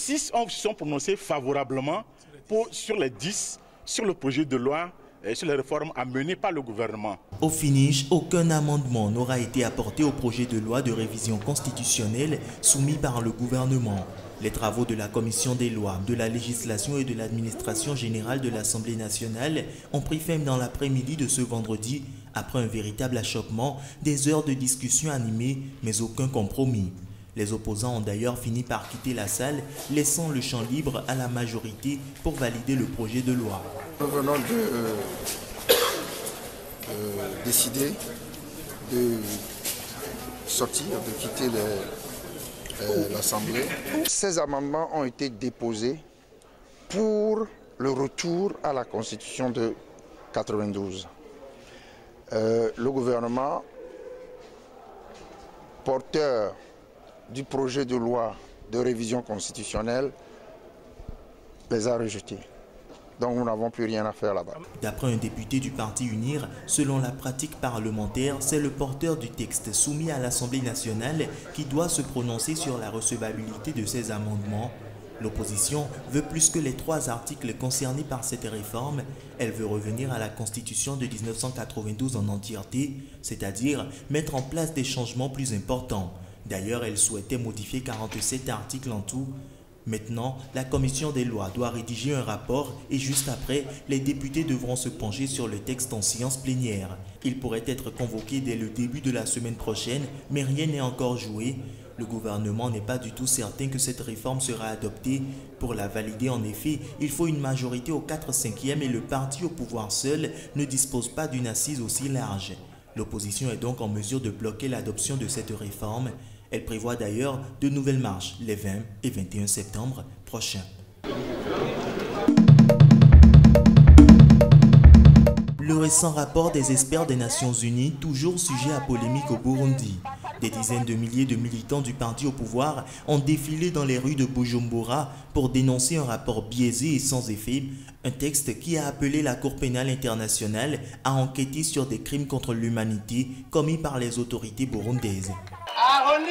6 se sont prononcés favorablement sur les 10 sur le projet de loi et sur les réformes à mener par le gouvernement. Au finish, aucun amendement n'aura été apporté au projet de loi de révision constitutionnelle soumis par le gouvernement. Les travaux de la Commission des lois, de la législation et de l'administration générale de l'Assemblée nationale ont pris fin dans l'après-midi de ce vendredi après un véritable achoppement, des heures de discussion animées mais aucun compromis. Les opposants ont d'ailleurs fini par quitter la salle, laissant le champ libre à la majorité pour valider le projet de loi. Nous venons de décider de sortir, de quitter l'Assemblée. Ces amendements ont été déposés pour le retour à la Constitution de 92. Le gouvernement, porteur du projet de loi de révision constitutionnelle, les a rejetés. Donc nous n'avons plus rien à faire là-bas. D'après un député du Parti UNIR, selon la pratique parlementaire, c'est le porteur du texte soumis à l'Assemblée nationale qui doit se prononcer sur la recevabilité de ces amendements. L'opposition veut plus que les 3 articles concernés par cette réforme. Elle veut revenir à la Constitution de 1992 en entièreté, c'est-à-dire mettre en place des changements plus importants. D'ailleurs, elle souhaitait modifier 47 articles en tout. Maintenant, la commission des lois doit rédiger un rapport et juste après, les députés devront se pencher sur le texte en séance plénière. Il pourrait être convoqué dès le début de la semaine prochaine, mais rien n'est encore joué. Le gouvernement n'est pas du tout certain que cette réforme sera adoptée. Pour la valider, en effet, il faut une majorité aux 4/5 et le parti au pouvoir seul ne dispose pas d'une assise aussi large. L'opposition est donc en mesure de bloquer l'adoption de cette réforme. Elle prévoit d'ailleurs de nouvelles marches les 20 et 21 septembre prochains. Le récent rapport des experts des Nations Unies, toujours sujet à polémique au Burundi. Des dizaines de milliers de militants du parti au pouvoir ont défilé dans les rues de Bujumbura pour dénoncer un rapport biaisé et sans effet, un texte qui a appelé la Cour pénale internationale à enquêter sur des crimes contre l'humanité commis par les autorités burundaises.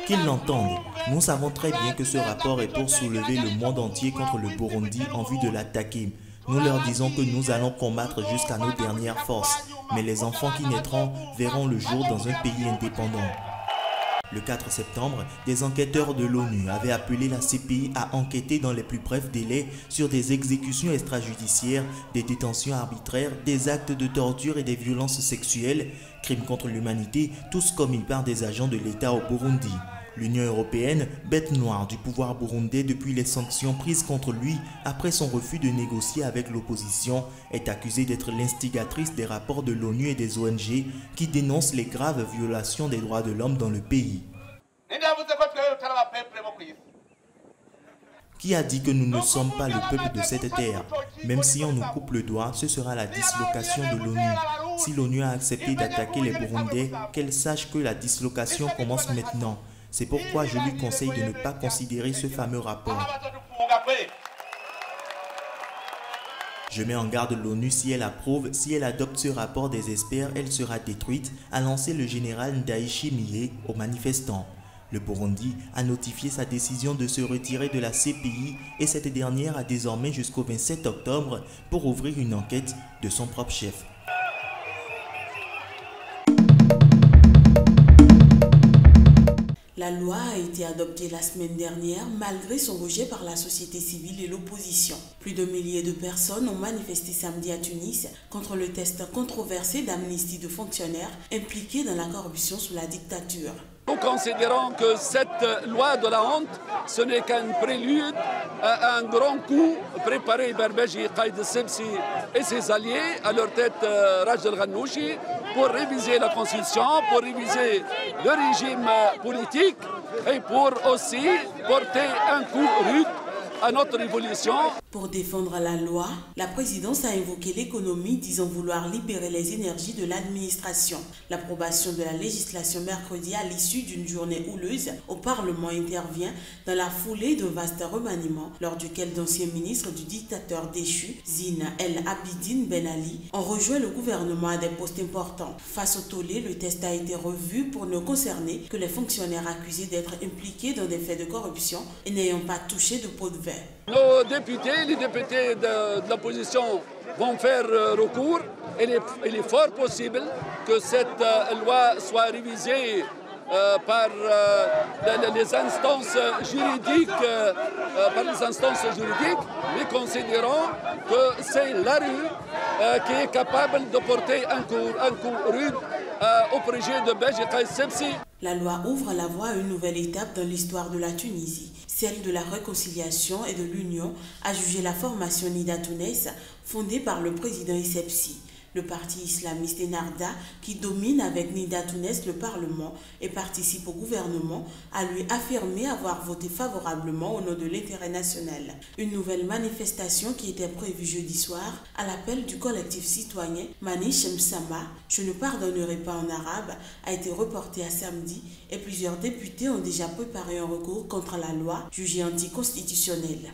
Qu'ils l'entendent, nous savons très bien que ce rapport est pour soulever le monde entier contre le Burundi en vue de l'attaquer. Nous leur disons que nous allons combattre jusqu'à nos dernières forces, mais les enfants qui naîtront verront le jour dans un pays indépendant. Le 4 septembre, des enquêteurs de l'ONU avaient appelé la CPI à enquêter dans les plus brefs délais sur des exécutions extrajudiciaires, des détentions arbitraires, des actes de torture et des violences sexuelles, crimes contre l'humanité, tous commis par des agents de l'État au Burundi. L'Union européenne, bête noire du pouvoir burundais depuis les sanctions prises contre lui après son refus de négocier avec l'opposition, est accusée d'être l'instigatrice des rapports de l'ONU et des ONG qui dénoncent les graves violations des droits de l'homme dans le pays. Qui a dit que nous ne sommes pas le peuple de cette terre? Même si on nous coupe le doigt, ce sera la dislocation de l'ONU. Si l'ONU a accepté d'attaquer les Burundais, qu'elle sache que la dislocation commence maintenant. C'est pourquoi je lui conseille de ne pas considérer ce fameux rapport. Je mets en garde l'ONU si elle approuve, si elle adopte ce rapport des experts, elle sera détruite, a lancé le général Ndayishimiye aux manifestants. Le Burundi a notifié sa décision de se retirer de la CPI et cette dernière a désormais jusqu'au 27 octobre pour ouvrir une enquête de son propre chef. La loi a été adoptée la semaine dernière malgré son rejet par la société civile et l'opposition. Plus de milliers de personnes ont manifesté samedi à Tunis contre le test controversé d'amnistie de fonctionnaires impliqués dans la corruption sous la dictature. Nous considérons que cette loi de la honte, ce n'est qu'un prélude à un grand coup préparé par Beji Qaïd Sebsi et ses alliés, à leur tête Raj al-Ghannouchi, pour réviser la Constitution, pour réviser le régime politique et pour aussi porter un coup rude à notre révolution. Pour défendre la loi, la présidence a invoqué l'économie, disant vouloir libérer les énergies de l'administration. L'approbation de la législation mercredi à l'issue d'une journée houleuse au Parlement intervient dans la foulée d'un vaste remaniement, lors duquel d'anciens ministres du dictateur déchu, Zine El Abidine Ben Ali, ont rejoint le gouvernement à des postes importants. Face au tollé, le test a été revu pour ne concerner que les fonctionnaires accusés d'être impliqués dans des faits de corruption et n'ayant pas touché de pot de verre. fait. Nos députés, les députés de l'opposition vont faire recours. Il est fort possible que cette loi soit révisée par les instances juridiques, mais considérons que c'est la rue qui est capable de porter un coup rude au projet de Beji Qaïs Sebsi. La loi ouvre la voie à une nouvelle étape dans l'histoire de la Tunisie, celle de la réconciliation et de l'union, a jugé la formation Nida Tounes, fondée par le président Essebsi. Le parti islamiste Ennahda, qui domine avec Nida Tounes le Parlement et participe au gouvernement, a lui affirmé avoir voté favorablement au nom de l'intérêt national. Une nouvelle manifestation qui était prévue jeudi soir à l'appel du collectif citoyen Manish Msama, je ne pardonnerai pas en arabe, a été reportée à samedi et plusieurs députés ont déjà préparé un recours contre la loi jugée anticonstitutionnelle.